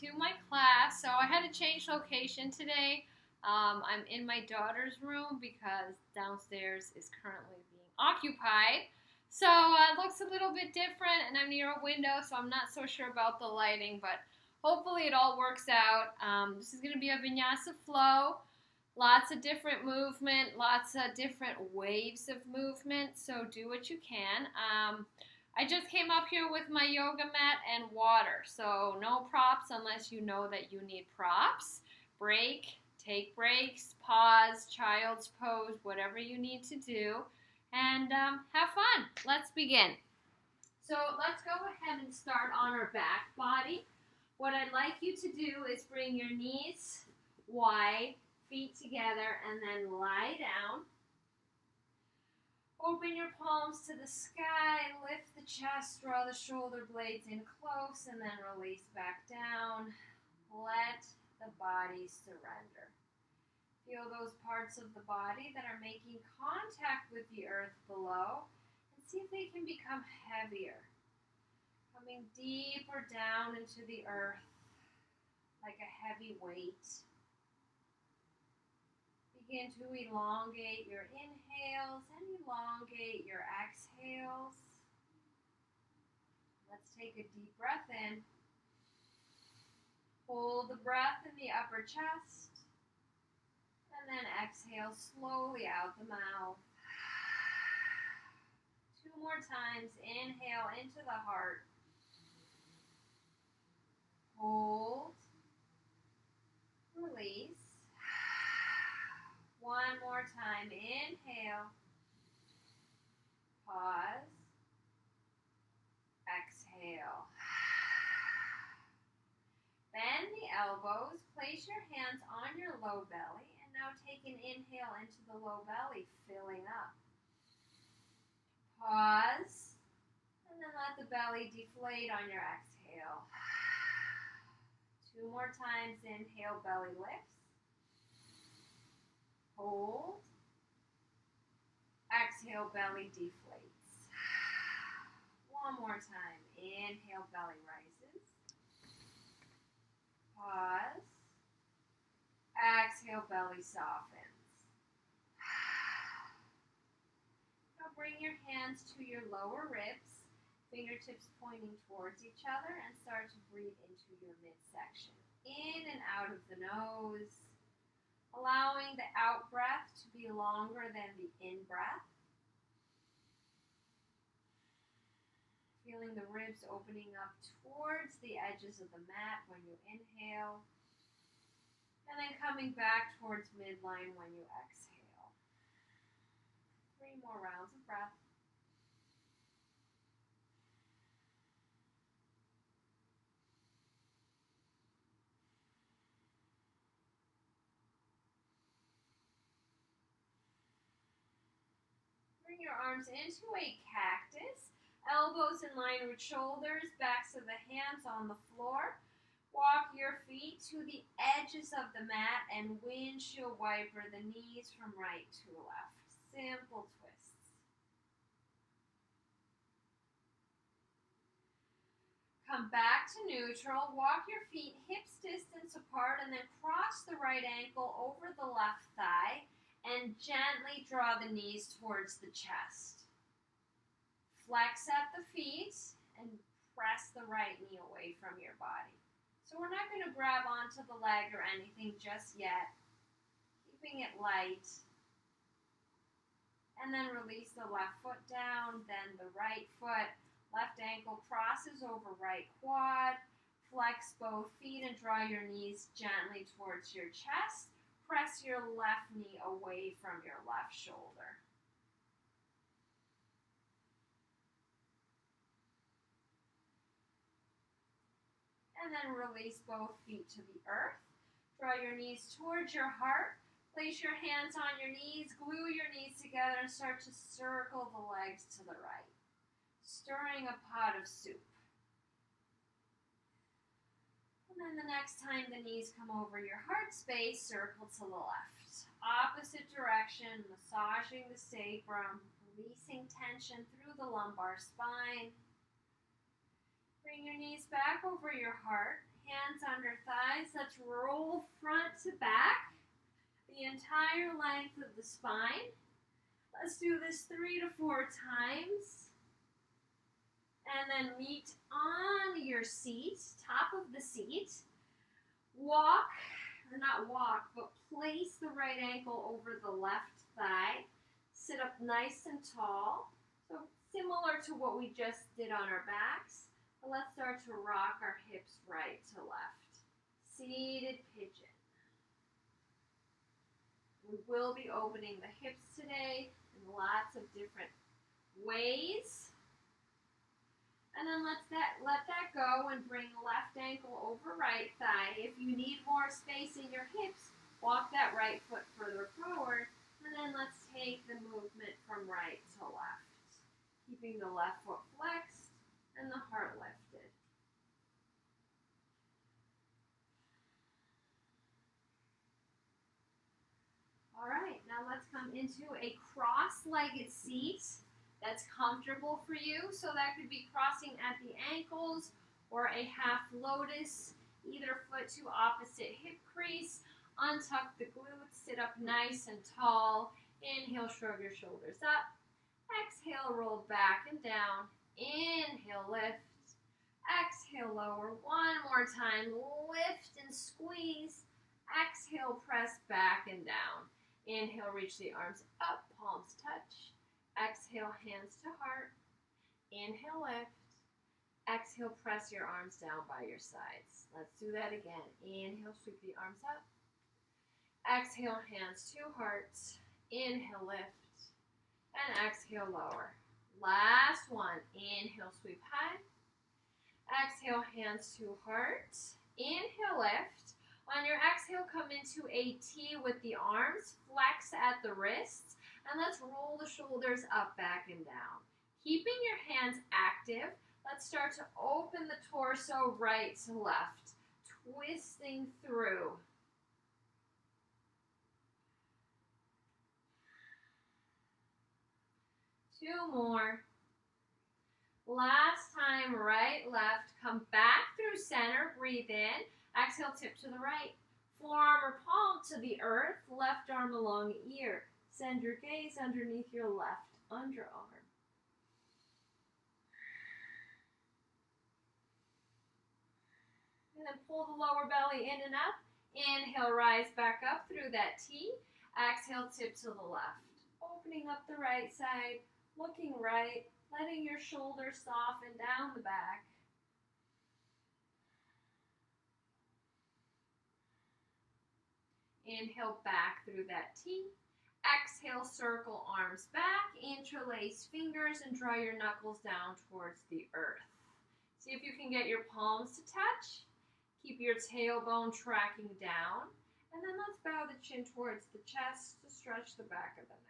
to my class. So I had to change location today. I'm in my daughter's room because downstairs is currently being occupied. So it looks a little bit different, and I'm near a window, so I'm not so sure about the lighting, but hopefully it all works out. This is going to be a Vinyasa Flow. Lots of different movement, lots of different waves of movement, so do what you can. I just came up here with my yoga mat and water, so no props unless you know that you need props. Break, take breaks, pause, child's pose, whatever you need to do, and have fun. Let's begin. So let's go ahead and start on our back body. What I'd like you to do is bring your knees wide, feet together, and then lie down. Open your palms to the sky, lift the chest, draw the shoulder blades in close, and then release back down. Let the body surrender. Feel those parts of the body that are making contact with the earth below, and see if they can become heavier. Coming deeper down into the earth like a heavy weight. Begin to elongate your inhales and elongate your exhales. Let's take a deep breath in. Hold the breath in the upper chest. And then exhale slowly out the mouth. 2 more times. Inhale into the heart. Hold. Release. 1 more time. Inhale. Pause. Exhale. Bend the elbows. Place your hands on your low belly. And now take an inhale into the low belly, filling up. Pause. And then let the belly deflate on your exhale. 2 more times. Inhale, belly lifts. Hold. Exhale, belly deflates. 1 more time. Inhale, belly rises. Pause. Exhale, belly softens. Now bring your hands to your lower ribs, fingertips pointing towards each other, and start to breathe into your midsection. In and out of the nose. Allowing the out breath to be longer than the in breath. Feeling the ribs opening up towards the edges of the mat when you inhale. And then coming back towards midline when you exhale. 3 more rounds of breath. Bring your arms into a cactus, elbows in line with shoulders, backs of the hands on the floor. Walk your feet to the edges of the mat and windshield wiper the knees from right to left. Simple twists. Come back to neutral. Walk your feet hips distance apart and then cross the right ankle over the left thigh. And gently draw the knees towards the chest. Flex at the feet and press the right knee away from your body. So we're not going to grab onto the leg or anything just yet. Keeping it light. And then release the left foot down, then the right foot. Left ankle crosses over right quad. Flex both feet and draw your knees gently towards your chest. Press your left knee away from your left shoulder. And then release both feet to the earth. Draw your knees towards your heart. Place your hands on your knees. Glue your knees together and start to circle the legs to the right. Stirring a pot of soup. And then the next time the knees come over your heart space, circle to the left. Opposite direction, massaging the sacrum, releasing tension through the lumbar spine. Bring your knees back over your heart, Hands under thighs. Let's roll front to back, the entire length of the spine. Let's do this 3 to 4 times. And then meet on your seat, top of the seat. Walk, or not walk, but place the right ankle over the left thigh. Sit up nice and tall. So similar to what we just did on our backs. But let's start to rock our hips right to left. Seated pigeon. We will be opening the hips today in lots of different ways. And then let that go and bring left ankle over right thigh. If you need more space in your hips, walk that right foot further forward. And then let's take the movement from right to left. Keeping the left foot flexed and the heart lifted. All right, now let's come into a cross-legged seat that's comfortable for you. So that could be crossing at the ankles or a half lotus, either foot to opposite hip crease. Untuck the glutes, sit up nice and tall. Inhale, shrug your shoulders up. Exhale, roll back and down. Inhale, lift. Exhale, lower. One more time. Lift and squeeze. Exhale, press back and down. Inhale, reach the arms up, palms touch. Exhale, hands to heart. Inhale, lift. Exhale, press your arms down by your sides. Let's do that again. Inhale, sweep the arms up. Exhale, hands to heart. Inhale, lift. And exhale, lower. Last one. Inhale, sweep high. Exhale, hands to heart. Inhale, lift. On your exhale, come into a T with the arms. Flex at the wrists. And let's roll the shoulders up, back, and down. Keeping your hands active, let's start to open the torso right to left. Twisting through. Two more. Last time, right, left. Come back through center. Breathe in. Exhale, tip to the right. Forearm or palm to the earth. Left arm along ear. Send your gaze underneath your left underarm. And then pull the lower belly in and up. Inhale, rise back up through that T. Exhale, tip to the left. Opening up the right side. Looking right, letting your shoulders soften down the back. Inhale back through that T. Exhale, circle arms back, interlace fingers, and draw your knuckles down towards the earth. See if you can get your palms to touch. Keep your tailbone tracking down. And then let's bow the chin towards the chest to stretch the back of the neck.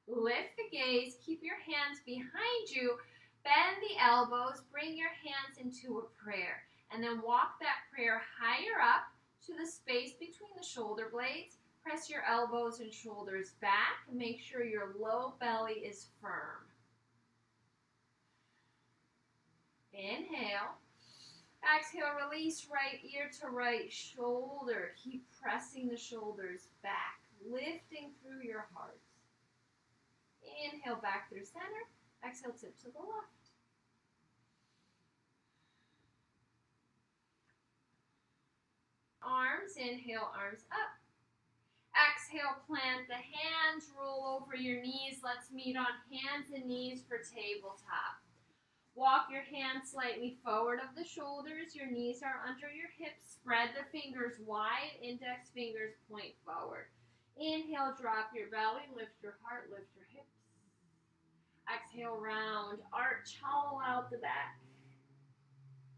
Lift the gaze, keep your hands behind you, bend the elbows, bring your hands into a prayer, and then walk that prayer higher up to the space between the shoulder blades. Press your elbows and shoulders back, and make sure your low belly is firm. Inhale. Exhale, release right ear to right shoulder. Keep pressing the shoulders back, lifting through your heart. Inhale back through center. Exhale, tip to the left. Arms, inhale, arms up. Exhale, plant the hands, roll over your knees. Let's meet on hands and knees for tabletop. Walk your hands slightly forward of the shoulders. Your knees are under your hips. Spread the fingers wide. Index fingers point forward. Inhale, drop your belly. Lift your heart, lift your hips. Exhale, round, arch, hollow out the back.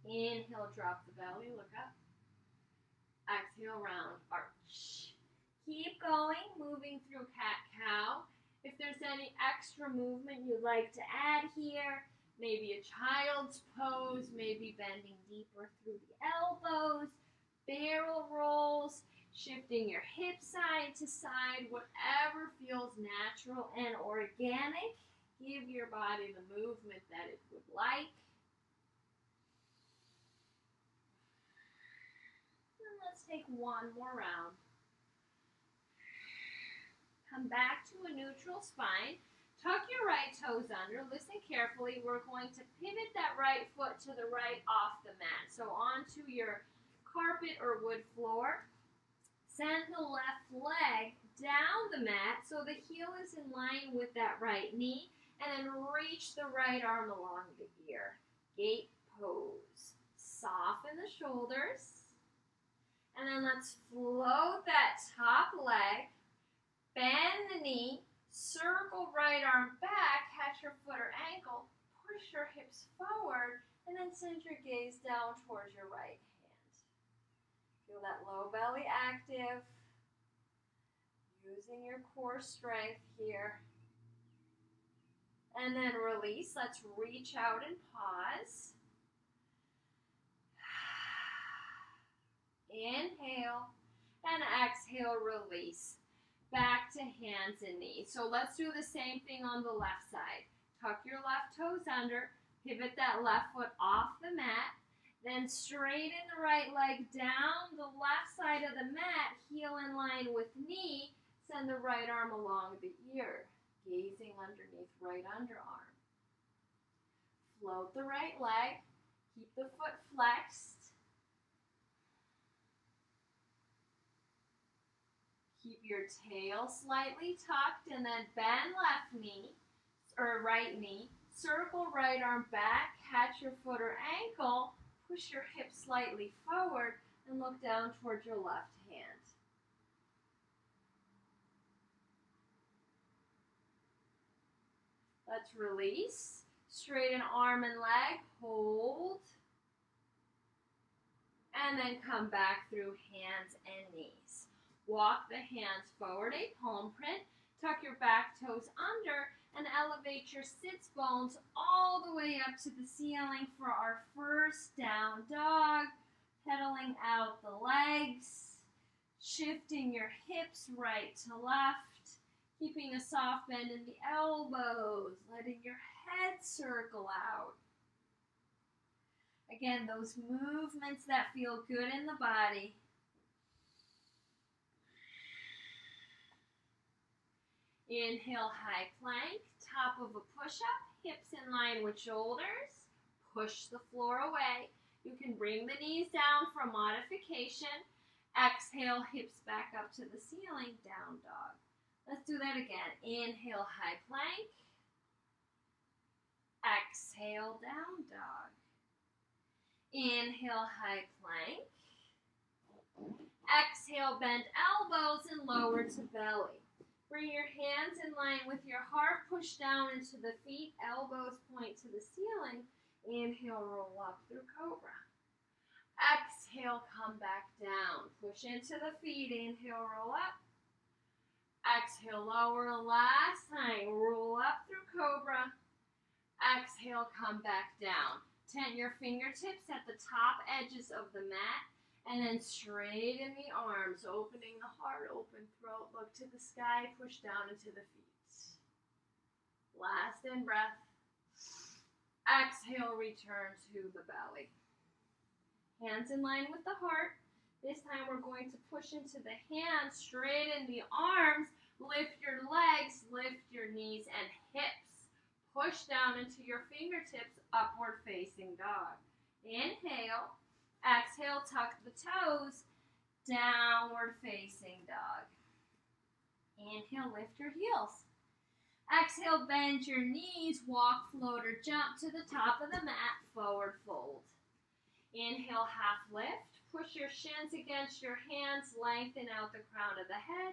Inhale, drop the belly, look up. Exhale, round, arch. Keep going, moving through cat-cow. If there's any extra movement you'd like to add here, maybe a child's pose, maybe bending deeper through the elbows, barrel rolls, shifting your hips side to side, whatever feels natural and organic. Give give your body the movement that it would like. And let's take one more round. Come back to a neutral spine. Tuck your right toes under. Listen carefully. We're going to pivot that right foot to the right off the mat. So onto your carpet or wood floor. Send the left leg down the mat so the heel is in line with that right knee. And then reach the right arm along the ear. Gate pose. Soften the shoulders. And then let's float that top leg. Bend the knee, circle right arm back, catch your foot or ankle, push your hips forward, and then send your gaze down towards your right hand. Feel that low belly active, using your core strength here. And then release. Let's reach out and pause. Inhale, and exhale, release. Back to hands and knees. So let's do the same thing on the left side. Tuck your left toes under, pivot that left foot off the mat, then straighten the right leg down the left side of the mat, heel in line with knee, send the right arm along the ear, gazing underneath right underarm. Float the right leg, keep the foot flexed. Keep your tail slightly tucked and then bend left knee or right knee. Circle right arm back, catch your foot or ankle, push your hip slightly forward and look down towards your left hand. Let's release. Straighten arm and leg, hold. And then come back through hands and knees. Walk the hands forward, a palm print. Tuck your back toes under and elevate your sits bones all the way up to the ceiling for our first down dog. Pedaling out the legs, shifting your hips right to left, keeping a soft bend in the elbows, letting your head circle out. Again, those movements that feel good in the body. Inhale, high plank, top of a push-up, hips in line with shoulders. Push the floor away. You can bring the knees down for modification. Exhale, hips back up to the ceiling, down dog. Let's do that again. Inhale, high plank. Exhale, down dog. Inhale, high plank. Exhale, bend elbows and lower to belly. Bring your hands in line with your heart. Push down into the feet. Elbows point to the ceiling. Inhale, roll up through cobra. Exhale, come back down. Push into the feet. Inhale, roll up. Exhale, lower. Last time. Roll up through cobra. Exhale, come back down. Tent your fingertips at the top edges of the mat. And then straighten the arms, opening the heart, open throat, look to the sky, push down into the feet. Last in breath. Exhale, return to the belly. Hands in line with the heart. This time we're going to push into the hands, straighten the arms, lift your legs, lift your knees and hips. Push down into your fingertips, upward facing dog. Inhale. Exhale, tuck the toes, downward facing dog. Inhale, lift your heels. Exhale, bend your knees, walk, float, or jump to the top of the mat, forward fold. Inhale, half lift. Push your shins against your hands, lengthen out the crown of the head,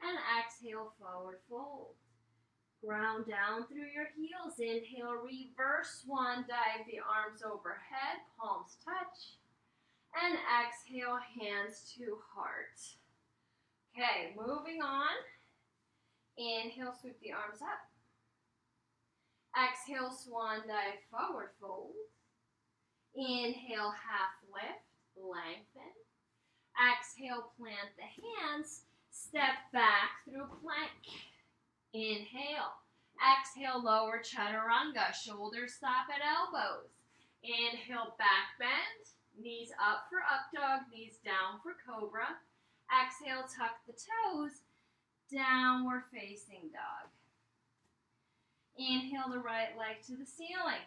and exhale, forward fold. Ground down through your heels. Inhale, reverse one, dive the arms overhead, palms touch. And exhale, hands to heart. Okay, moving on. Inhale, sweep the arms up. Exhale, swan dive, forward fold. Inhale, half lift, lengthen. Exhale, plant the hands, step back through plank. Inhale. Exhale, lower chaturanga. Shoulders stop at elbows. Inhale, back bend. Knees up for up dog. Knees down for cobra. Exhale, tuck the toes. Downward facing dog. Inhale the right leg to the ceiling.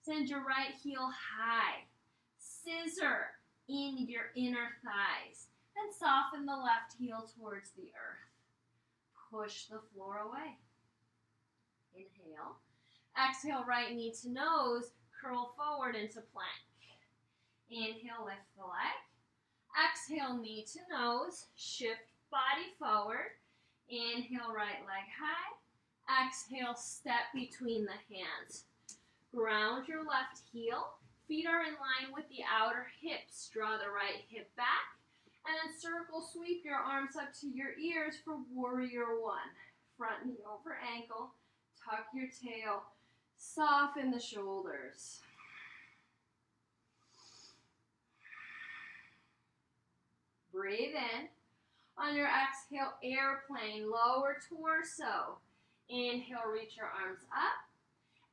Send your right heel high. Scissor in your inner thighs. And soften the left heel towards the earth. Push the floor away. Inhale. Exhale, right knee to nose. Curl forward into plank. Inhale, lift the leg. Exhale, knee to nose. Shift body forward. Inhale, right leg high. Exhale, step between the hands. Ground your left heel. Feet are in line with the outer hips. Draw the right hip back. And then circle sweep your arms up to your ears for warrior one. Front knee over ankle. Tuck your tail. Soften the shoulders. Breathe in. On your exhale, airplane, lower torso. Inhale, reach your arms up.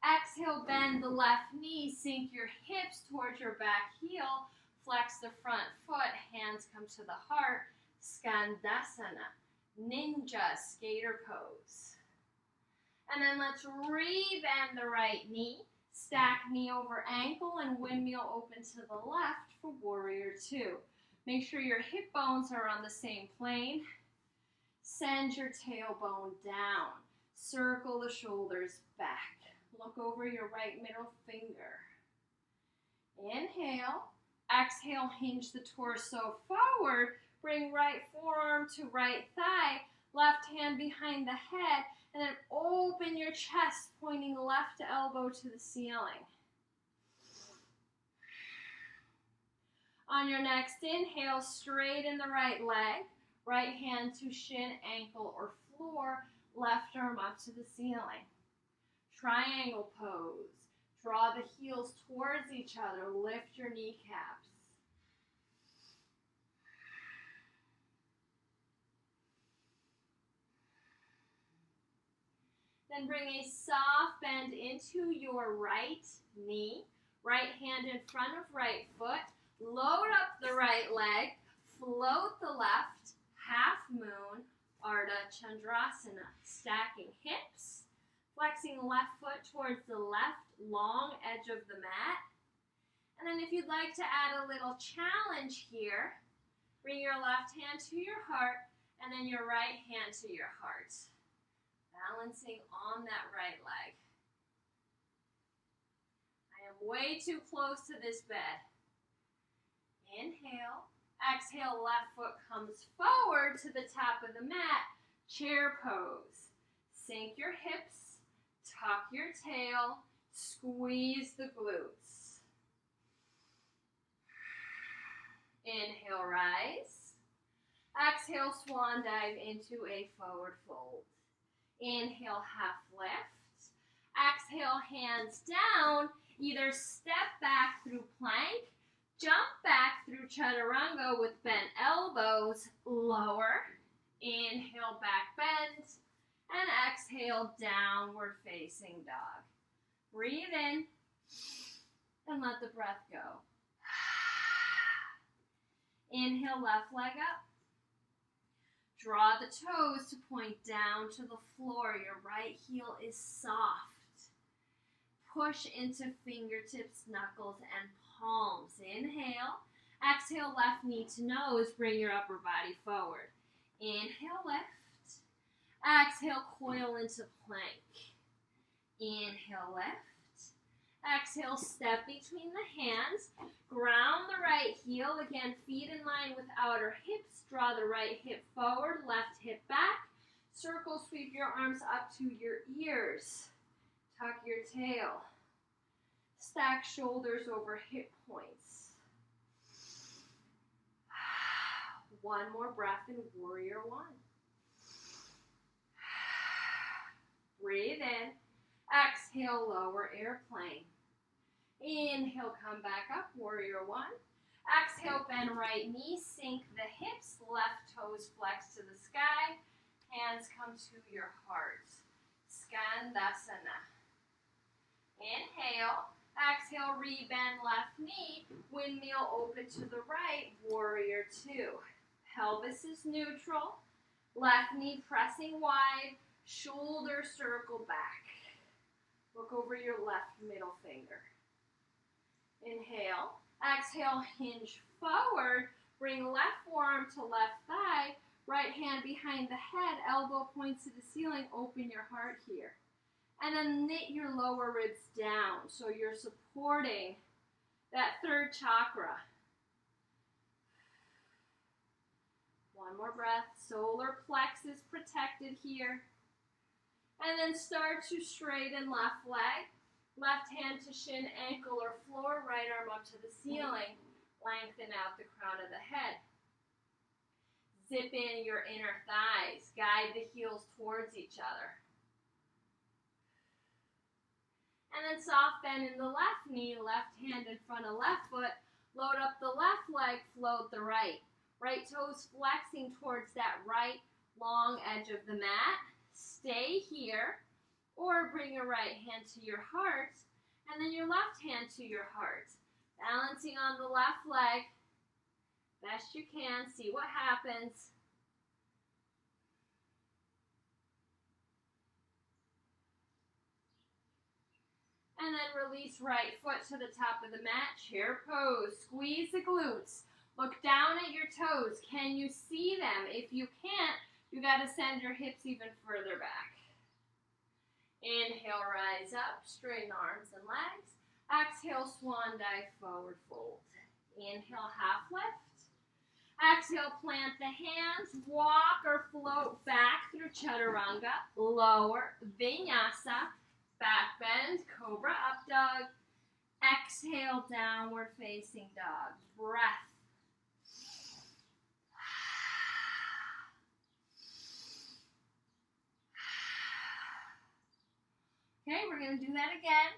Exhale, bend the left knee. Sink your hips towards your back heel. Flex the front foot. Hands come to the heart. Skandasana. Ninja skater pose. And then let's re-bend the right knee. Stack knee over ankle and windmill open to the left for warrior two. Make sure your hip bones are on the same plane. Send your tailbone down. Circle the shoulders back. Look over your right middle finger. Inhale. Exhale, hinge the torso forward. Bring right forearm to right thigh. Left hand behind the head. And then open your chest, pointing left elbow to the ceiling. On your next inhale, straighten the right leg. Right hand to shin, ankle, or floor. Left arm up to the ceiling. Triangle pose. Draw the heels towards each other. Lift your kneecaps. Then bring a soft bend into your right knee. Right hand in front of right foot. Load up the right leg. Float the left. Half moon. Ardha Chandrasana. Stacking hips. Flexing left foot towards the left long edge of the mat. And then if you'd like to add a little challenge here, bring your left hand to your heart and then your right hand to your heart. Balancing on that right leg. I am way too close to this bed. Inhale. Exhale, left foot comes forward to the top of the mat. Chair pose. Sink your hips. Tuck your tail. Squeeze the glutes. Inhale, rise. Exhale, swan dive into a forward fold. Inhale, half lift. Exhale, hands down. Either step back through plank, jump back through chaturanga with bent elbows, lower. Inhale, back bend. And exhale, downward facing dog. Breathe in and let the breath go. Inhale, left leg up. Draw the toes to point down to the floor. Your right heel is soft. Push into fingertips, knuckles, and palms. Inhale. Exhale, left knee to nose. Bring your upper body forward. Inhale, lift. Exhale, coil into plank. Inhale, lift. Exhale, step between the hands. Ground the right heel. Again, feet in line with outer hips. Draw the right hip forward, left hip back. Circle sweep your arms up to your ears. Tuck your tail. Stack shoulders over hip points. One more breath in warrior one. Breathe in. Exhale, lower airplane. Inhale, come back up, warrior one. Exhale, bend right knee, sink the hips, left toes flex to the sky. Hands come to your heart. Skandasana. Inhale. Exhale, rebend left knee. Windmill open to the right. Warrior two. Pelvis is neutral. Left knee pressing wide. Shoulder circle back. Look over your left middle finger. Inhale. Exhale, hinge forward. Bring left forearm to left thigh. Right hand behind the head. Elbow points to the ceiling. Open your heart here. And then knit your lower ribs down so you're supporting that third chakra. One more breath. Solar plexus protected here. And then start to straighten left leg. Left hand to shin, ankle, or floor. Right arm up to the ceiling. Lengthen out the crown of the head. Zip in your inner thighs. Guide the heels towards each other. And then soft bend in the left knee, left hand in front of left foot. Load up the left leg, float the right. Right toes flexing towards that right long edge of the mat. Stay here, or bring your right hand to your heart, and then your left hand to your heart. Balancing on the left leg, best you can. See what happens. And then release right foot to the top of the mat, chair pose. Squeeze the glutes. Look down at your toes. Can you see them? If you can't, you got to send your hips even further back. Inhale, rise up, straighten arms and legs. Exhale, swan dive, forward fold. Inhale, half lift. Exhale, plant the hands, walk or float back through chaturanga. Lower, vinyasa. Back bend, cobra up dog. Exhale, downward facing dog. Breath. Okay, we're going to do that again.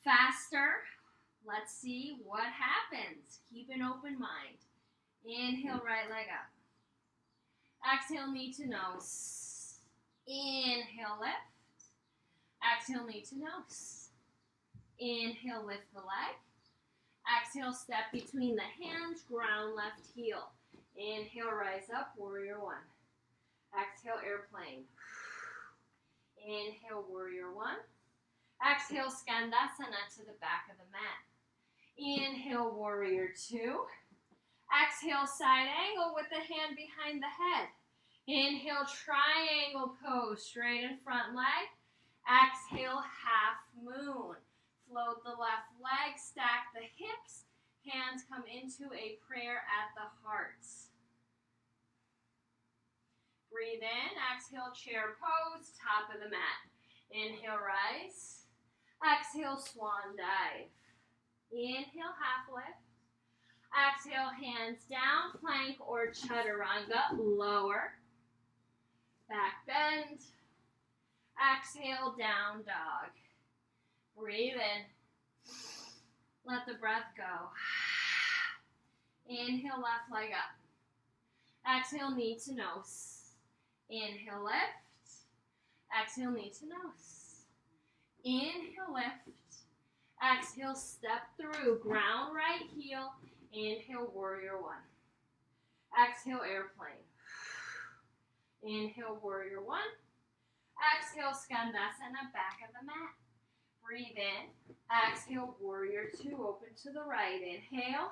Faster. Let's see what happens. Keep an open mind. Inhale, right leg up. Exhale, knee to nose. Inhale, lift. Exhale, knee to nose. Inhale, lift the leg. Exhale, step between the hands, ground left heel. Inhale, rise up, warrior one. Exhale, airplane. Inhale, warrior one. Exhale, skandasana to the back of the mat. Inhale, warrior two. Exhale, side angle with the hand behind the head. Inhale, triangle pose, straight in front leg. Exhale, half moon. Float the left leg, stack the hips. Hands come into a prayer at the heart. Breathe in, exhale, chair pose, top of the mat. Inhale, rise. Exhale, swan dive. Inhale, half lift. Exhale, hands down, plank or chaturanga, lower. Back bend. Exhale, down dog. Breathe in. Let the breath go. Inhale, left leg up. Exhale, knee to nose. Inhale, lift. Exhale, knee to nose. Inhale, lift. Exhale, step through. Ground right heel. Inhale, warrior one. Exhale, airplane. Inhale, warrior one. Exhale, skandasana, back of the mat. Breathe in. Exhale, warrior two, open to the right. Inhale.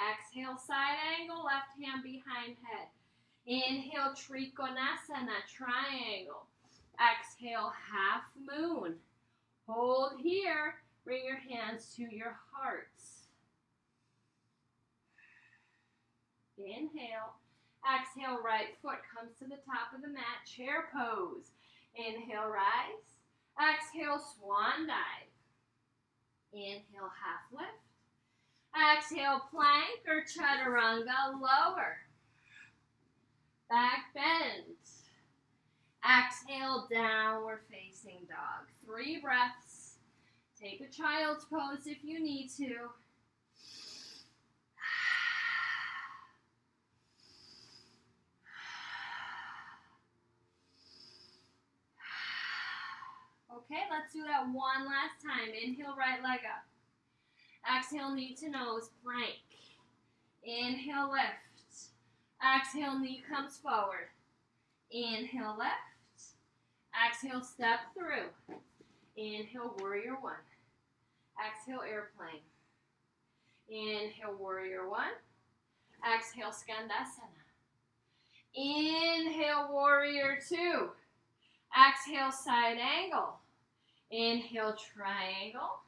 Exhale, side angle, left hand behind head. Inhale, trikonasana, triangle. Exhale, half moon. Hold here. Bring your hands to your hearts. Inhale. Exhale, right foot comes to the top of the mat, chair pose. Inhale, rise. Exhale, swan dive. Inhale, half lift. Exhale, plank or chaturanga, lower. Back bend. Exhale, downward facing dog. 3 breaths. Take a child's pose if you need to. Okay, let's do that one last time. Inhale, right leg up. Exhale, knee to nose, plank. Inhale, lift. Exhale, knee comes forward. Inhale, lift. Exhale, step through. Inhale, warrior one. Exhale, airplane. Inhale, warrior one. Exhale, skandasana. Inhale, warrior two. Exhale, side angle. Inhale, triangle.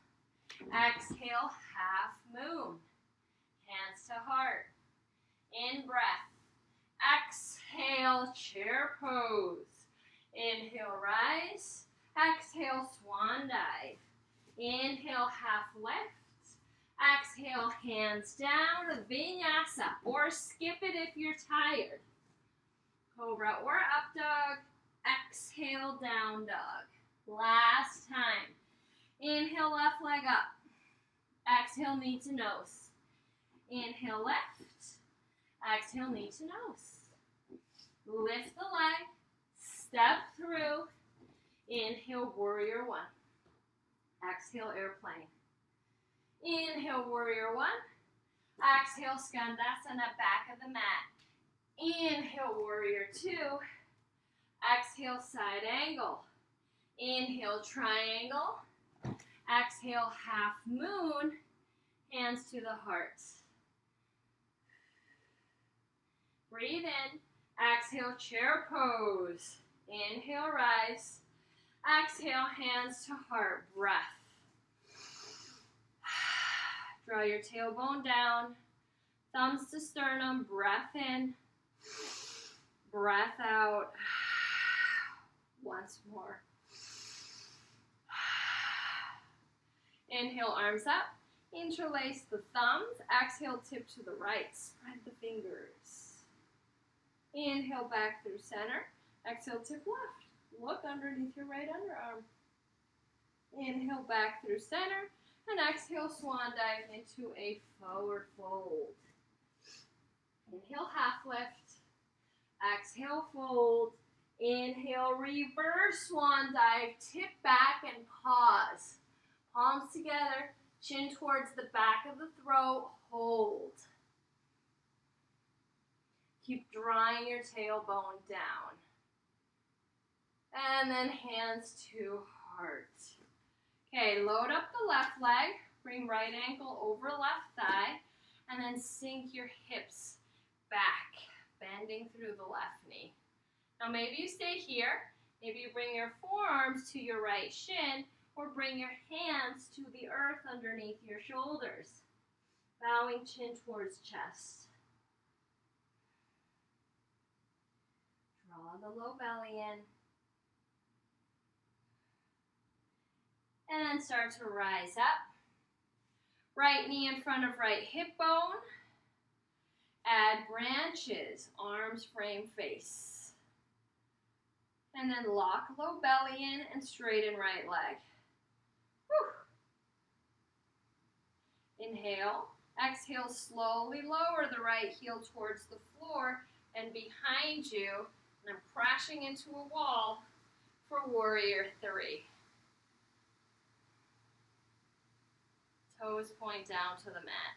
Exhale, half moon. Hands to heart. In breath. Exhale, chair pose. Inhale, rise. Exhale, swan dive. Inhale, half lift. Exhale, hands down, vinyasa, or skip it if you're tired. Cobra or up dog. Exhale, down dog. Last time. Inhale, left leg up. Exhale, knee to nose. Inhale, left. Exhale, knee to nose. Lift the leg. Step through. Inhale, warrior one. Exhale, airplane. Inhale, warrior one. Exhale, skandasana, back of the mat. Inhale, warrior two. Exhale, side angle. Inhale, triangle. Exhale, half moon. Hands to the heart. Breathe in. Exhale, chair pose. Inhale, rise. Exhale, hands to heart. Breath. Draw your tailbone down. Thumbs to sternum. Breath in. Breath out. Once more. Inhale, arms up. Interlace the thumbs. Exhale, tip to the right. Spread the fingers. Inhale, back through center. Exhale, tip left. Look underneath your right underarm. Inhale, back through center. And exhale, swan dive into a forward fold. Inhale, half lift. Exhale, fold. Inhale, reverse swan dive. Tip back and pause. Palms together. Chin towards the back of the throat. Hold. Keep drawing your tailbone down. And then hands to heart. Okay, load up the left leg. Bring right ankle over left thigh. And then sink your hips back, bending through the left knee. Now maybe you stay here. Maybe you bring your forearms to your right shin, or bring your hands to the earth underneath your shoulders. Bowing chin towards chest. Draw the low belly in. And then start to rise up. Right knee in front of right hip bone. Add branches, arms frame face. And then lock low belly in and straighten right leg. Whew. Inhale. Exhale, slowly lower the right heel towards the floor and behind you. And I'm crashing into a wall for warrior three. Toes point down to the mat.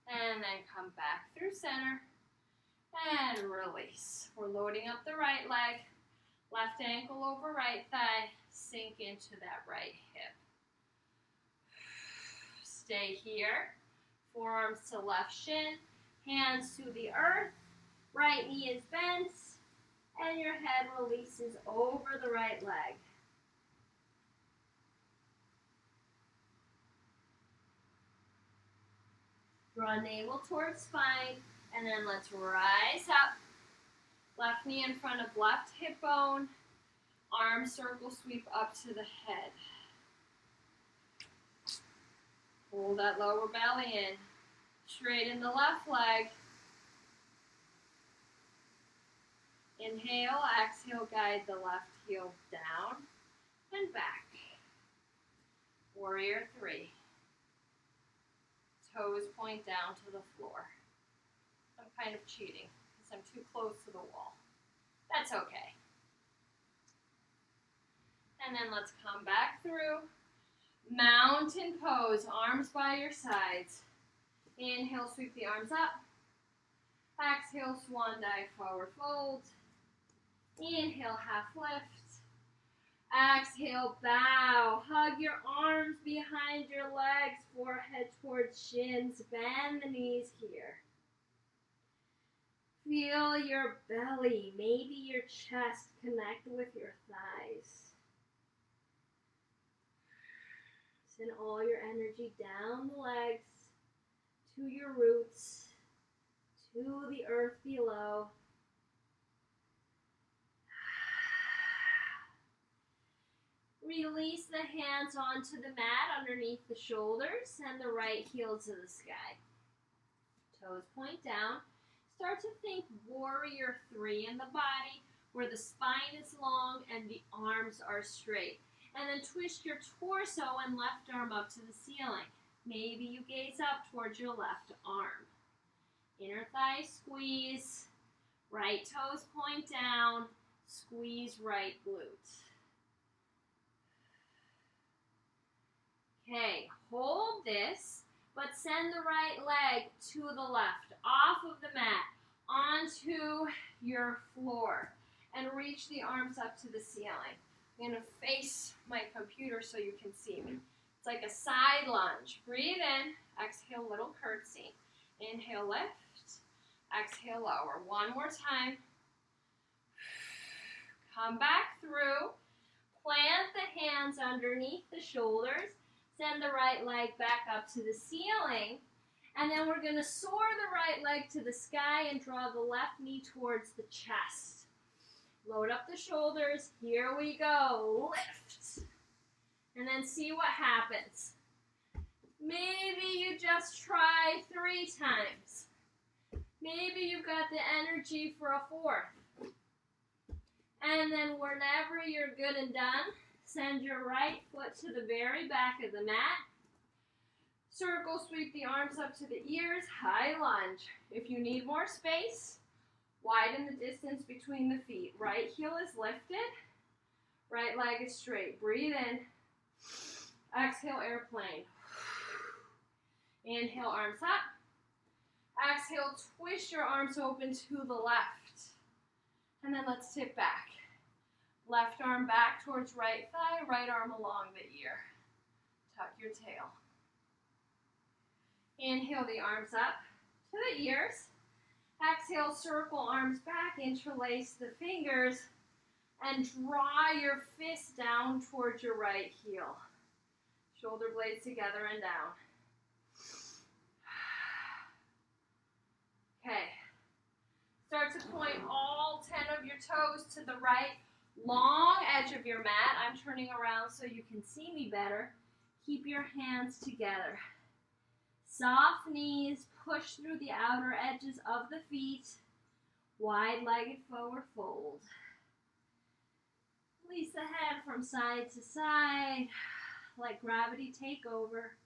And then come back through center and release. We're loading up the right leg, left ankle over right thigh, sink into that right hip. Stay here, forearms to left shin, hands to the earth, right knee is bent, and your head releases over the right leg. Draw navel towards spine, and then let's rise up. Left knee in front of left hip bone. Arm circle sweep up to the head. Hold that lower belly in. Straighten the left leg. Inhale, exhale, guide the left heel down and back. Warrior three. Toes point down to the floor. I'm kind of cheating because I'm too close to the wall. That's okay. And then let's come back through. Mountain pose, arms by your sides. Inhale, sweep the arms up. Exhale, swan dive, forward fold. Inhale, half lift. Exhale, bow. Hug your arms behind your legs, forehead towards shins. Bend the knees here. Feel your belly, maybe your chest connect with your thighs. Send all your energy down the legs, to your roots, to the earth below. Release the hands onto the mat underneath the shoulders. Send the right heel to the sky. Toes point down. Start to think warrior 3 in the body, where the spine is long and the arms are straight. And then twist your torso and left arm up to the ceiling. Maybe you gaze up towards your left arm. Inner thigh squeeze. Right toes point down. Squeeze right glute. Okay, hold this, but send the right leg to the left, off of the mat, onto your floor, and reach the arms up to the ceiling. I'm going to face my computer so you can see me. It's like a side lunge. Breathe in, exhale, little curtsy. Inhale, lift. Exhale, lower. One more time. Come back through. Plant the hands underneath the shoulders. Send the right leg back up to the ceiling. And then we're going to soar the right leg to the sky and draw the left knee towards the chest. Load up the shoulders. Here we go. Lift. And then see what happens. Maybe you just try 3 times. Maybe you've got the energy for a 4th. And then whenever you're good and done, send your right foot to the very back of the mat. Circle, sweep the arms up to the ears, high lunge. If you need more space, widen the distance between the feet. Right heel is lifted, right leg is straight. Breathe in. Exhale, airplane. Inhale, arms up. Exhale, twist your arms open to the left. And then let's tip back. Left arm back towards right thigh, right arm along the ear. Tuck your tail. Inhale the arms up to the ears. Exhale, circle arms back, interlace the fingers, and draw your fist down towards your right heel. Shoulder blades together and down. Okay. Start to point all 10 of your toes to the right, long edge of your mat. I'm turning around so you can see me better. Keep your hands together. Soft knees, push through the outer edges of the feet. Wide-legged forward fold. Release the head from side to side. Let gravity take over.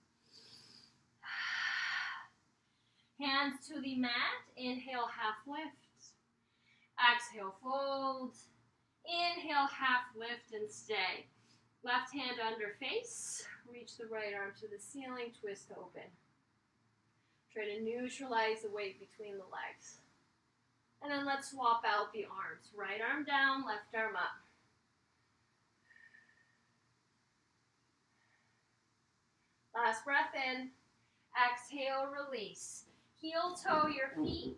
Hands to the mat. Inhale, half lift. Exhale, fold. Inhale, half lift and stay. Left hand under face. Reach the right arm to the ceiling. Twist open. Try to neutralize the weight between the legs. And then let's swap out the arms. Right arm down, left arm up. Last breath in. Exhale, release. Heel toe your feet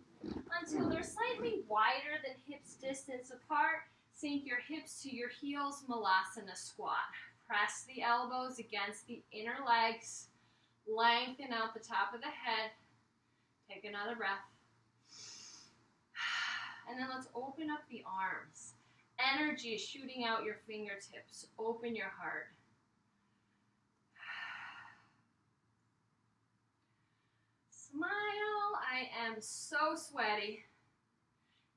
until they're slightly wider than hips distance apart. Sink your hips to your heels, Malasana squat. Press the elbows against the inner legs. Lengthen out the top of the head. Take another breath. And then let's open up the arms. Energy is shooting out your fingertips. Open your heart. Smile. I am so sweaty.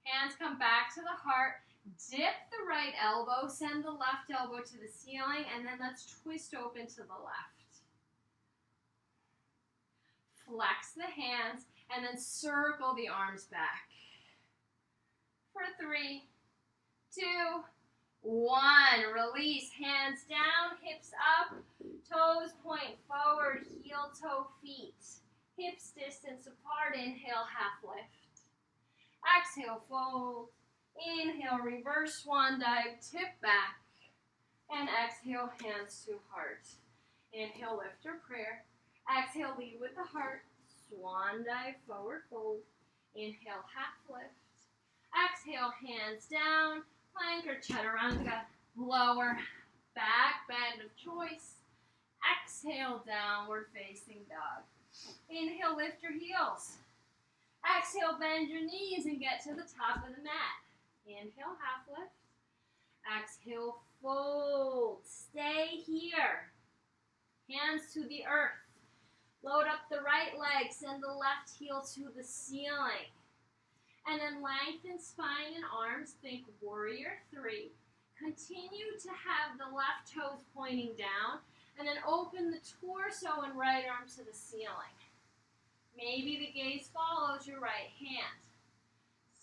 Hands come back to the heart. Dip the right elbow. Send the left elbow to the ceiling. And then let's twist open to the left. Flex the hands. And then circle the arms back. For 3, 2, 1. Release, hands down, hips up, toes point forward, heel, toe, feet. Hips distance apart, inhale, half lift. Exhale, fold. Inhale, reverse swan dive, tip back. And exhale, hands to heart. Inhale, lift your prayer. Exhale, lead with the heart. Swan dive, forward fold. Inhale, half lift. Exhale, hands down. Plank or chaturanga. Lower back bend of choice. Exhale, downward facing dog. Inhale, lift your heels. Exhale, bend your knees and get to the top of the mat. Inhale, half lift. Exhale, fold. Stay here. Hands to the earth. Load up the right leg. Send the left heel to the ceiling. And then lengthen spine and arms. Think warrior 3. Continue to have the left toes pointing down. And then open the torso and right arm to the ceiling. Maybe the gaze follows your right hand.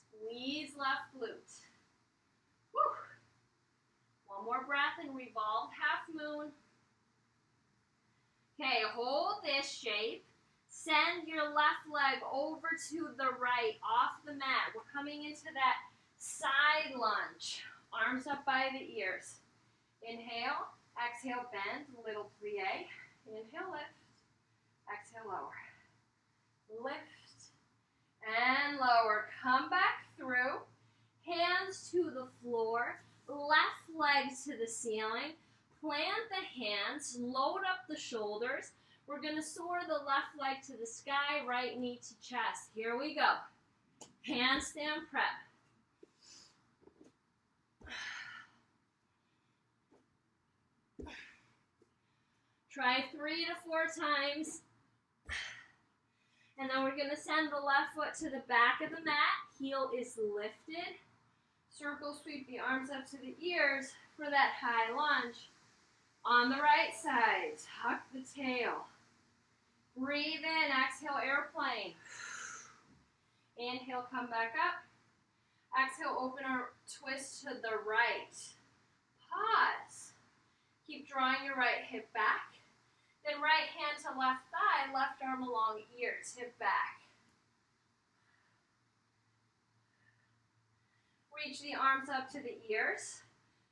Squeeze left glute. Woo. One more breath and revolve half moon. Okay, hold this shape. Send your left leg over to the right, off the mat. We're coming into that side lunge. Arms up by the ears. Inhale, exhale, bend, little plie. Inhale, lift. Exhale, lower. Lift and lower. Come back through. Hands to the floor. Left leg to the ceiling. Plant the hands. Load up the shoulders. We're going to soar the left leg to the sky, right knee to chest. Here we go. Handstand prep. Try 3 to 4 times. And then we're going to send the left foot to the back of the mat. Heel is lifted. Circle sweep the arms up to the ears for that high lunge. On the right side, tuck the tail. Breathe in, exhale, airplane. Inhale, come back up. Exhale, open or twist to the right. Pause. Keep drawing your right hip back. Then right hand to left thigh, left arm along ears, hip back. Reach the arms up to the ears.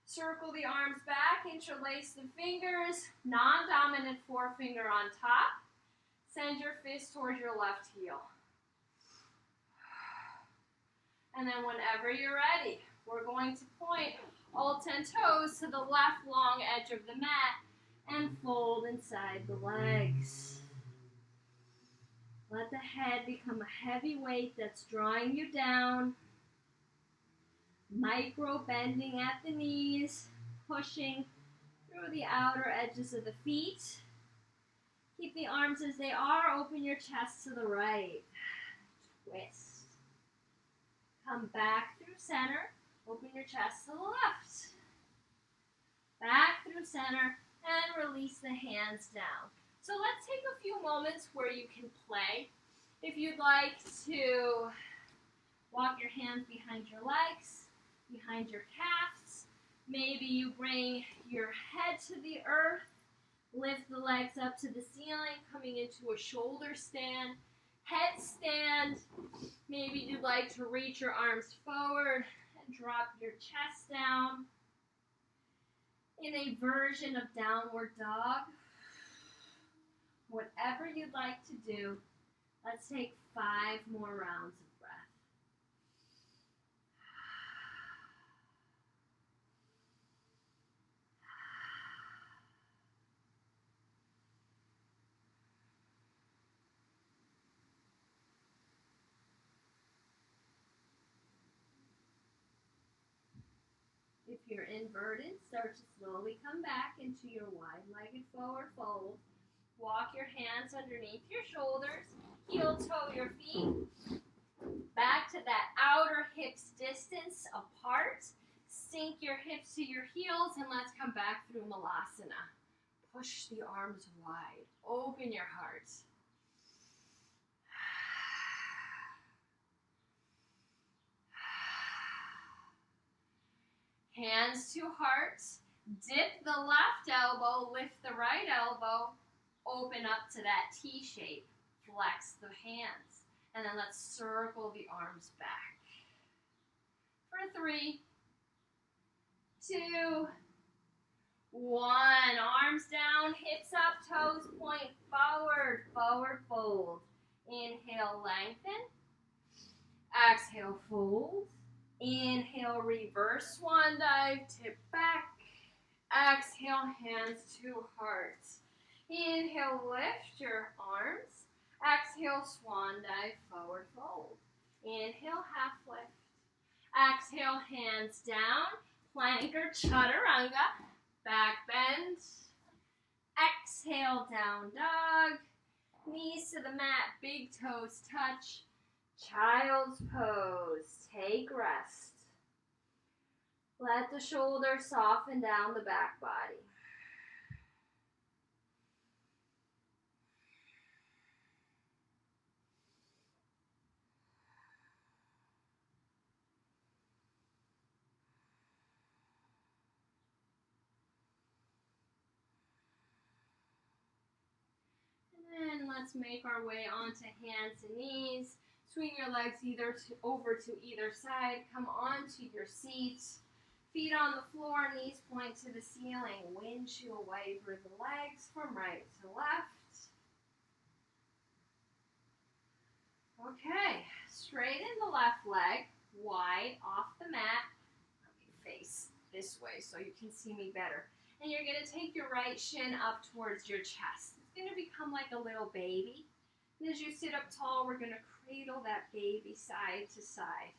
Circle the arms back, interlace the fingers, non-dominant forefinger on top. Send your fist towards your left heel. And then whenever you're ready, we're going to point all 10 toes to the left long edge of the mat and fold inside the legs. Let the head become a heavy weight that's drawing you down. Micro bending at the knees, pushing through the outer edges of the feet. Keep the arms as they are. Open your chest to the right. Twist. Come back through center. Open your chest to the left. Back through center and release the hands down. So let's take a few moments where you can play. If you'd like to walk your hands behind your legs, behind your calves. Maybe you bring your head to the earth, lift the legs up to the ceiling, coming into a shoulder stand, headstand. Maybe you'd like to reach your arms forward and drop your chest down. In a version of downward dog, whatever you'd like to do, let's take 5 more rounds of breath. If you're inverted, start to slowly come back into your wide-legged forward fold. Walk your hands underneath your shoulders. Heel-toe your feet. Back to that outer hips distance apart. Sink your hips to your heels and let's come back through Malasana. Push the arms wide. Open your heart. Hands to heart. Dip the left elbow, lift the right elbow, open up to that T shape. Flex the hands. And then let's circle the arms back. For 3, 2, 1. Arms down, hips up, toes point forward. Forward fold. Inhale, lengthen. Exhale, fold. Inhale, reverse swan dive, tip back. Exhale, hands to heart. Inhale, lift your arms. Exhale, swan dive, forward fold. Inhale, half lift. Exhale, hands down. Plank or chaturanga. Back bend. Exhale, down dog. Knees to the mat, big toes touch. Child's pose. Take rest. Let the shoulders soften down the back body. And let's make our way onto hands and knees. Swing your legs over to either side. Come onto your seats. Feet on the floor, knees point to the ceiling. Windshield wiper the legs from right to left. Okay, straighten the left leg wide off the mat. Let me face this way so you can see me better. And you're going to take your right shin up towards your chest. It's going to become like a little baby. And as you sit up tall, we're going to cradle that baby side to side.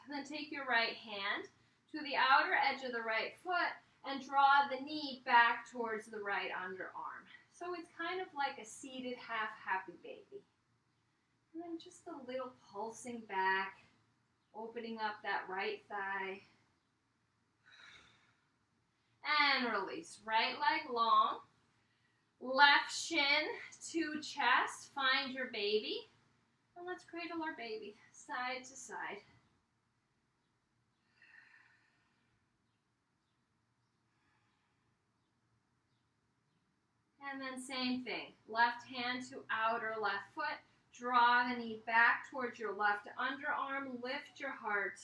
And then take your right hand to the outer edge of the right foot and draw the knee back towards the right underarm. So it's kind of like a seated half happy baby. And then just a little pulsing back, opening up that right thigh. And release. Right leg long. Left shin to chest. Find your baby. And let's cradle our baby side to side. And then same thing. Left hand to outer left foot. Draw the knee back towards your left underarm. Lift your heart.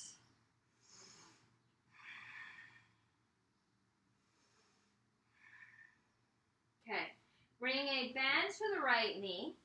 Okay. Bring a bend to the right knee.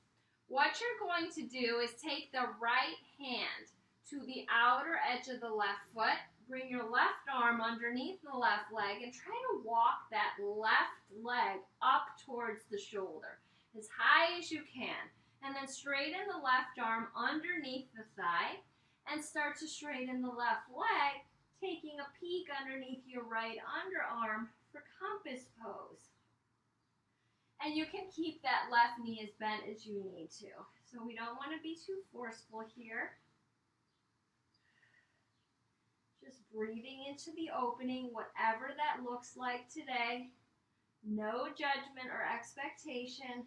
What you're going to do is take the right hand to the outer edge of the left foot. Bring your left arm underneath the left leg and try to walk that left leg up towards the shoulder as high as you can. And then straighten the left arm underneath the thigh and start to straighten the left leg, taking a peek underneath your right underarm for compass pose. And you can keep that left knee as bent as you need to. So we don't want to be too forceful here. Just breathing into the opening, whatever that looks like today. No judgment or expectation.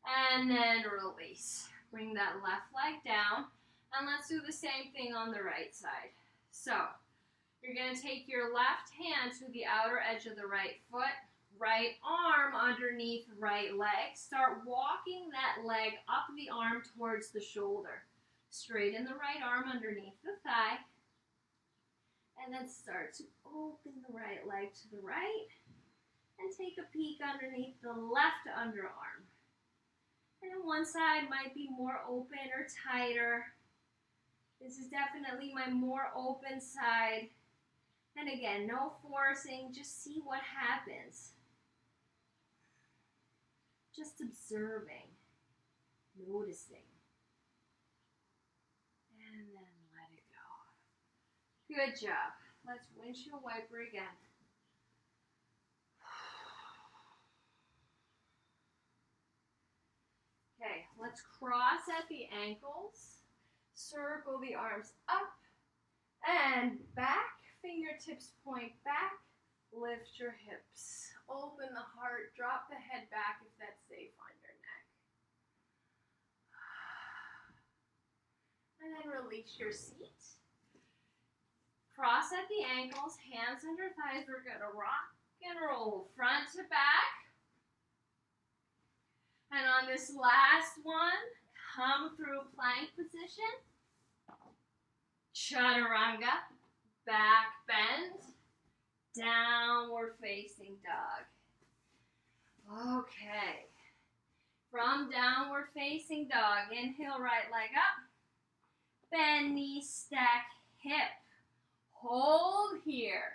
And then release. Bring that left leg down. And let's do the same thing on the right side. So, you're going to take your left hand to the outer edge of the right foot. Right arm underneath right leg. Start walking that leg up the arm towards the shoulder. Straighten the right arm underneath the thigh. And then start to open the right leg to the right. And take a peek underneath the left underarm. And then one side might be more open or tighter. This is definitely my more open side. And again, no forcing, just see what happens. Just observing, noticing. And then let it go. Good job. Let's windshield wiper again. Okay, let's cross at the ankles. Circle the arms up and back. Fingertips point back. Lift your hips. Open the heart. Drop the head back if that's safe on your neck. And then release your seat. Cross at the ankles, hands under thighs. We're going to rock and roll front to back. And on this last one, come through plank position. Chaturanga, back bend, downward facing dog. Okay. From downward facing dog, inhale, right leg up. Bend knee, stack hip. Hold here.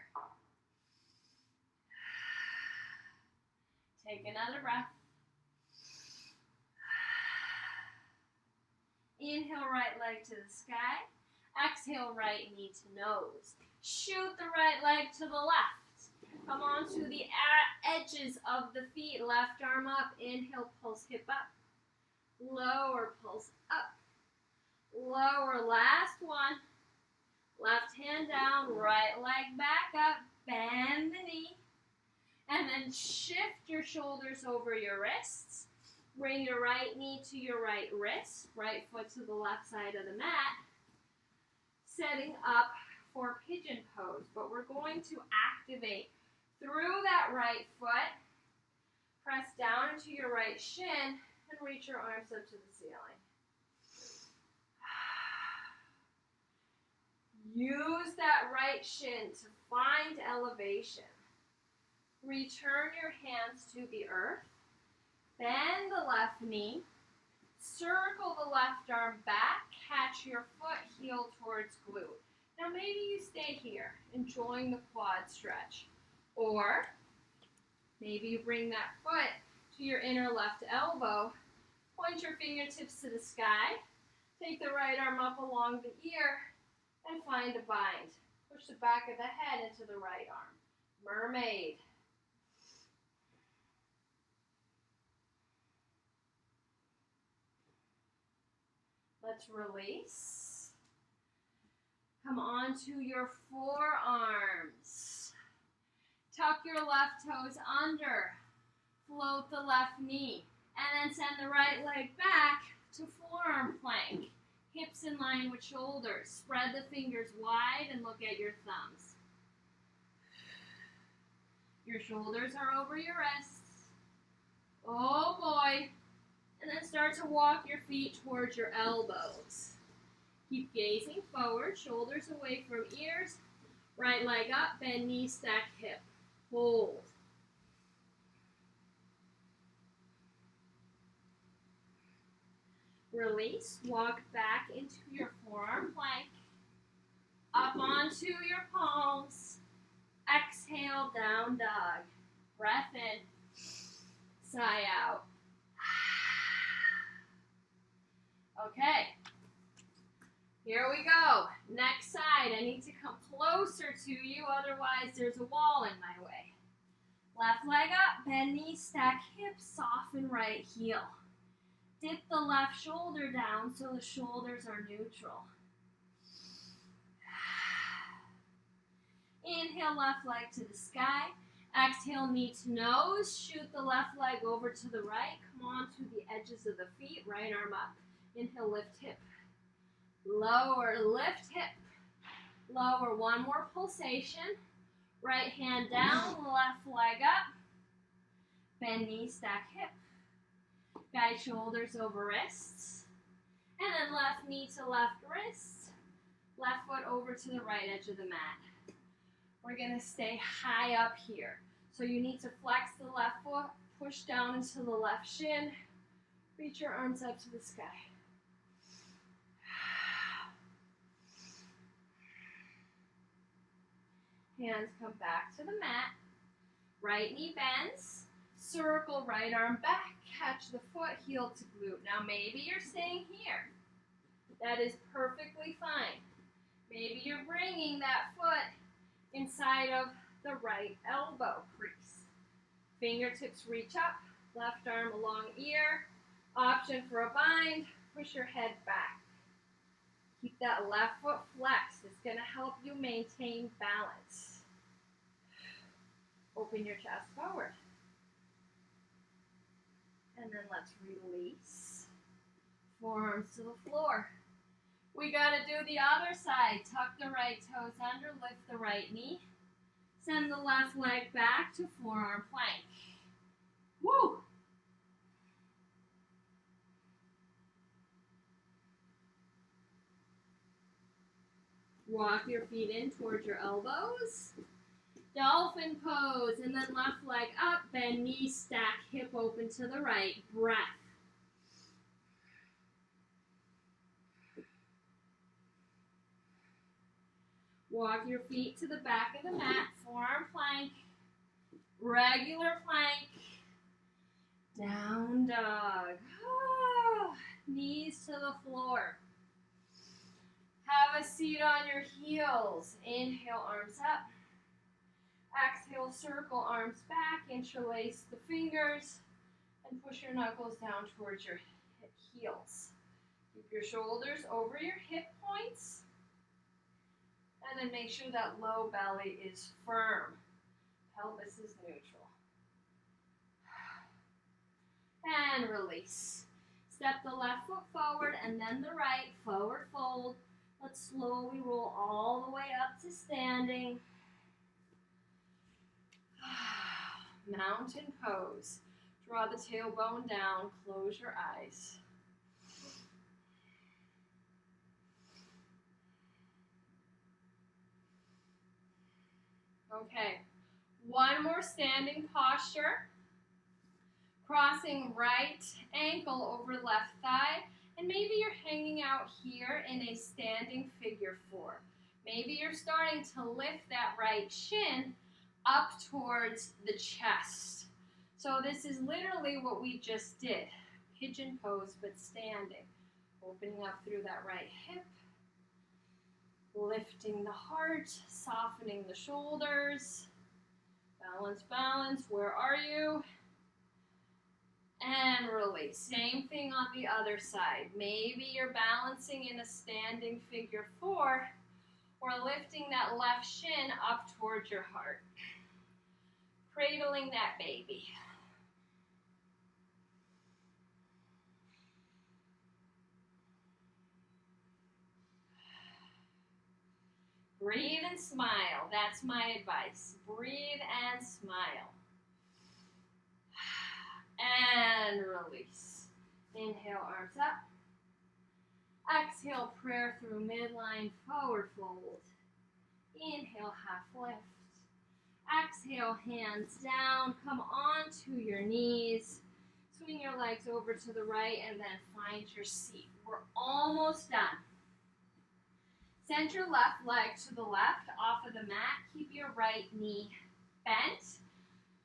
Take another breath. Inhale, right leg to the sky. Exhale, right knee to nose. Shoot the right leg to the left. Come on to the edges of the feet. Left arm up. Inhale, pulse hip up. Lower, pulse up. Lower, last one. Left hand down, right leg back up. Bend the knee. And then shift your shoulders over your wrists. Bring your right knee to your right wrist. Right foot to the left side of the mat. Setting up for pigeon pose. But we're going to activate through that right foot. Press down into your right shin and reach your arms up to the ceiling. Use that right shin to find elevation. Return your hands to the earth. Bend the left knee. Circle the left arm back. Catch your foot, heel towards glute. Now maybe you stay here, enjoying the quad stretch. Or maybe you bring that foot to your inner left elbow. Point your fingertips to the sky. Take the right arm up along the ear and find a bind. Push the back of the head into the right arm. Mermaid. Let's release. Come onto your forearms. Tuck your left toes under. Float the left knee. And then send the right leg back to forearm plank. Hips in line with shoulders. Spread the fingers wide and look at your thumbs. Your shoulders are over your wrists. Oh boy. And then start to walk your feet towards your elbows. Keep gazing forward, shoulders away from ears. Right leg up, bend knee, stack hip. Hold. Release, walk back into your forearm plank. Up onto your palms. Exhale, down dog. Breath in. Sigh out. Okay. Here we go. Next side. I need to come closer to you, otherwise there's a wall in my way. Left leg up, bend knee, stack hips, soften right heel. Dip the left shoulder down so the shoulders are neutral. Inhale, left leg to the sky. Exhale, knee to nose. Shoot the left leg over to the right. Come on to the edges of the feet. Right arm up. Inhale, lift hip. Lower, lift hip. Lower, one more pulsation. Right hand down, left leg up. Bend knee, stack hip. Guide shoulders over wrists. And then left knee to left wrist. Left foot over to the right edge of the mat. We're going to stay high up here. So you need to flex the left foot, push down into the left shin. Reach your arms up to the sky. Hands come back to the mat. Right knee bends. Circle right arm back. Catch the foot, heel to glute. Now maybe you're staying here. That is perfectly fine. Maybe you're bringing that foot inside of the right elbow crease. Fingertips reach up. Left arm along ear. Option for a bind. Push your head back. Keep that left foot flexed. It's going to help you maintain balance. Open your chest forward. And then let's release. Forearms to the floor. We got to do the other side. Tuck the right toes under, lift the right knee. Send the left leg back to forearm plank. Woo! Walk your feet in towards your elbows. Dolphin pose, and then left leg up, bend knee, stack, hip open to the right. Breath. Walk your feet to the back of the mat, forearm plank, regular plank, down dog. Knees to the floor. Have a seat on your heels. Inhale, arms up. Exhale, circle arms back, interlace the fingers, and push your knuckles down towards your heels. Keep your shoulders over your hip points, and then make sure that low belly is firm. Pelvis is neutral. And release. Step the left foot forward and then the right, forward fold. Let's slowly roll all the way up to standing. Mountain pose. Draw the tailbone down, close your eyes. Okay, one more standing posture. Crossing right ankle over left thigh, and maybe you're hanging out here in a standing figure four. Maybe you're starting to lift that right shin up towards the chest. So this is literally what we just did. Pigeon pose, but standing. Opening up through that right hip. Lifting the heart, softening the shoulders. Balance, balance. Where are you? And release. Same thing on the other side. Maybe you're balancing in a standing figure four, or lifting that left shin up towards your heart. Cradling that baby. Breathe and smile. That's my advice. Breathe and smile. And release. Inhale, arms up. Exhale, prayer through midline, forward fold. Inhale, half lift. Exhale, hands down. Come onto your knees. Swing your legs over to the right and then find your seat. We're almost done. Send your left leg to the left off of the mat. Keep your right knee bent.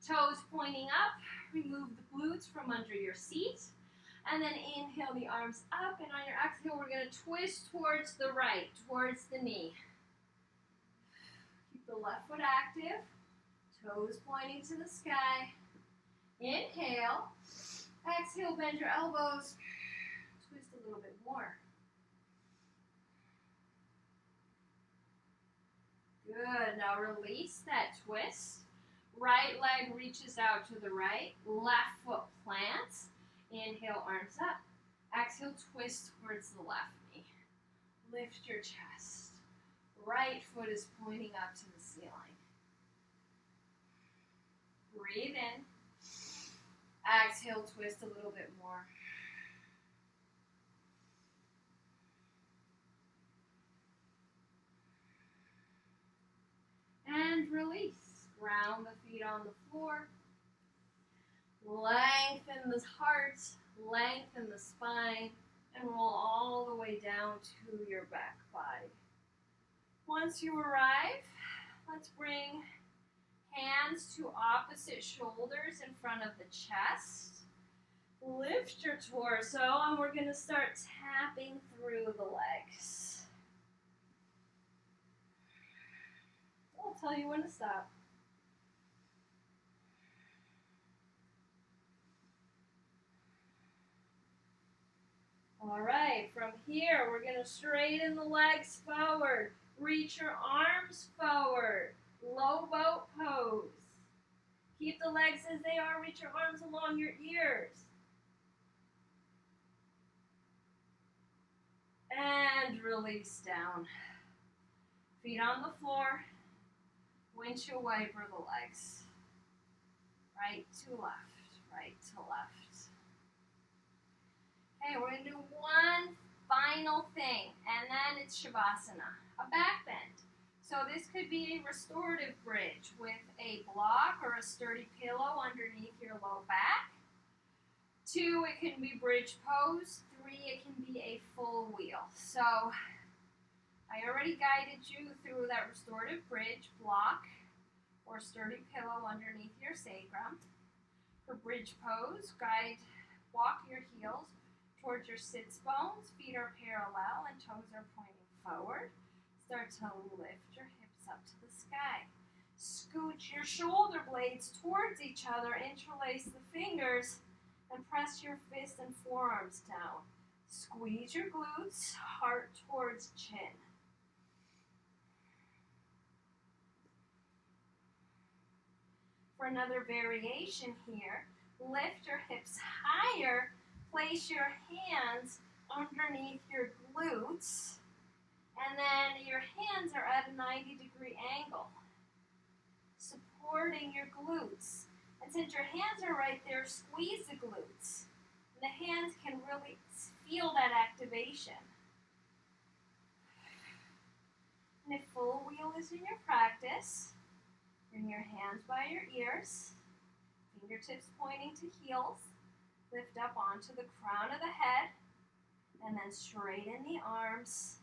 Toes pointing up. Remove the glutes from under your seat. And then inhale the arms up. And on your exhale, we're going to twist towards the right, towards the knee. Keep the left foot active. Toes pointing to the sky. Inhale. Exhale, bend your elbows. Twist a little bit more. Good. Now release that twist. Right leg reaches out to the right. Left foot plants. Inhale, arms up. Exhale, twist towards the left knee. Lift your chest. Right foot is pointing up to the ceiling. Breathe in. Exhale, twist a little bit more. And release. Ground the feet on the floor. Lengthen the heart, lengthen the spine, and roll all the way down to your back body. Once you arrive, let's bring hands to opposite shoulders in front of the chest. Lift your torso, and we're going to start tapping through the legs. I'll tell you when to stop. All right, from here, we're going to straighten the legs forward. Reach your arms forward. Low boat pose. Keep the legs as they are. Reach your arms along your ears. And And release down. Feet on the floor. Windshield wiper the legs. Right to left, right to left. Okay, we're going to do one final thing, and then it's Shavasana, a back bend. So this could be a restorative bridge with a block or a sturdy pillow underneath your low back. 2, it can be bridge pose. 3, it can be a full wheel. So I already guided you through that restorative bridge, block, or sturdy pillow underneath your sacrum. For bridge pose, walk your heels towards your sits bones. Feet are parallel and toes are pointing forward. Start to lift your hips up to the sky. Scooch your shoulder blades towards each other. Interlace the fingers and press your fists and forearms down. Squeeze your glutes, heart towards chin. For another variation here, lift your hips higher, place your hands underneath your glutes, and then your hands are at a 90-degree angle, supporting your glutes. And since your hands are right there, squeeze the glutes. And the hands can really feel that activation. And if full wheel is in your practice, bring your hands by your ears, fingertips pointing to heels, lift up onto the crown of the head, and then straighten the arms,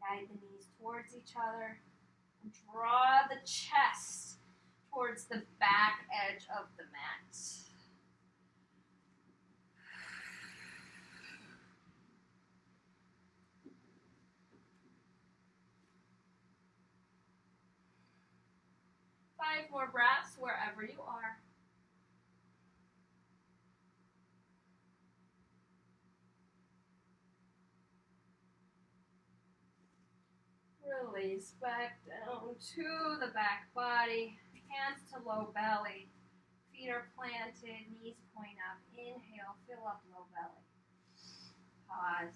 guide the knees towards each other, and draw the chest towards the back edge of the mat. Five more breaths wherever you are. Release back down to the back body, hands to low belly, feet are planted, knees point up. Inhale, fill up low belly. Pause.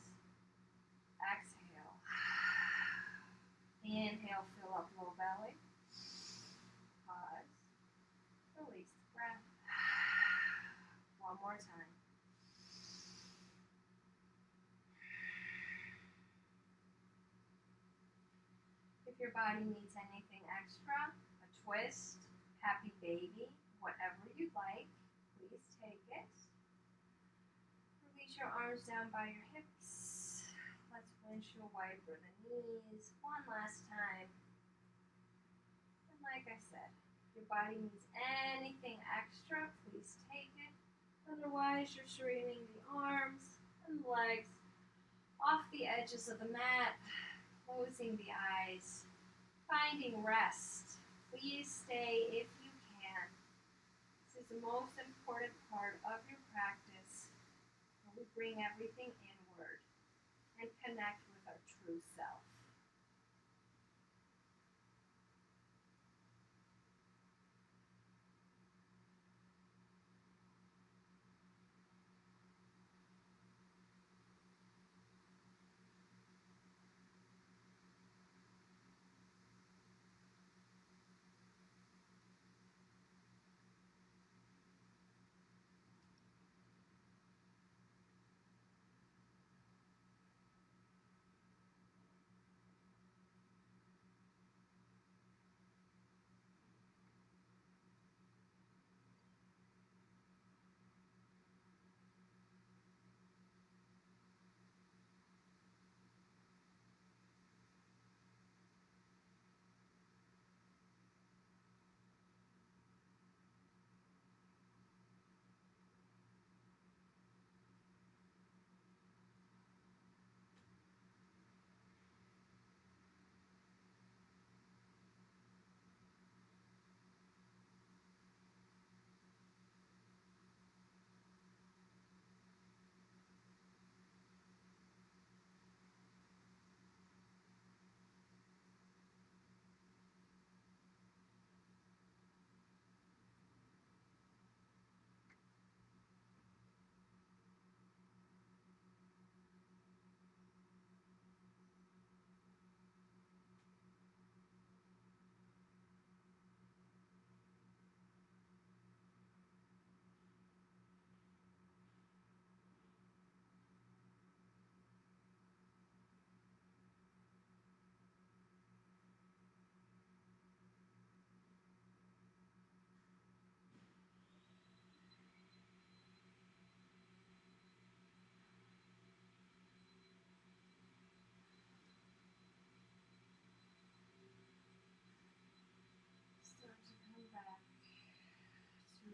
Exhale. Inhale, fill up low belly. Pause. Release the breath. One more time. If your body needs anything extra, a twist, happy baby, whatever you'd like, please take it. Release your arms down by your hips. Let's windshield wiper the knees one last time. And like I said, if your body needs anything extra, please take it. Otherwise, you're straightening the arms and legs off the edges of the mat, closing the eyes, finding rest. Please stay if you can. This is the most important part of your practice, where we bring everything inward and connect with our true self.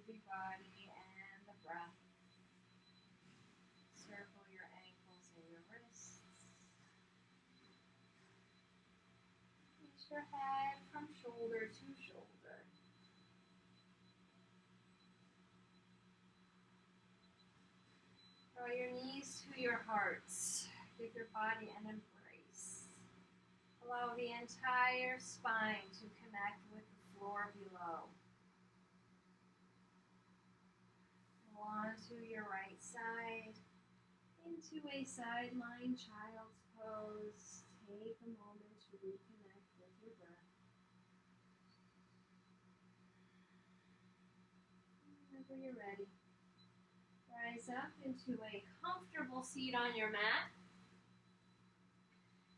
the body and the breath. Circle your ankles and your wrists. Raise your head from shoulder to shoulder. Draw your knees to your hearts. Give your body an embrace. Allow the entire spine to connect with the floor below. Go on to your right side into a sideline child's pose. Take a moment to reconnect with your breath. Whenever you're ready, rise up into a comfortable seat on your mat,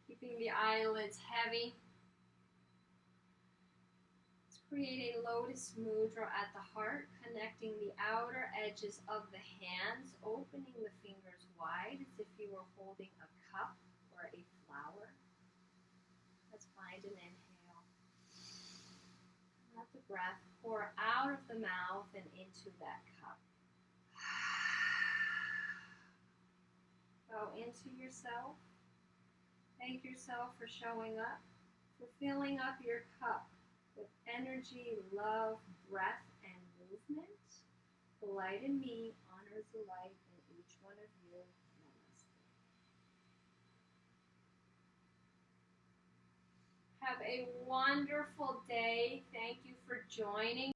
keeping the eyelids heavy. Let's create a lotus mudra at the heart, connecting the outer edges of the hands, opening the fingers wide as if you were holding a cup or a flower. Let's find an inhale. Let the breath pour out of the mouth and into that cup. Go into yourself. Thank yourself for showing up, for filling up your cup with energy, love, breath, and movement. The light in me honors the light in each one of you. Namaste. Have a wonderful day. Thank you for joining.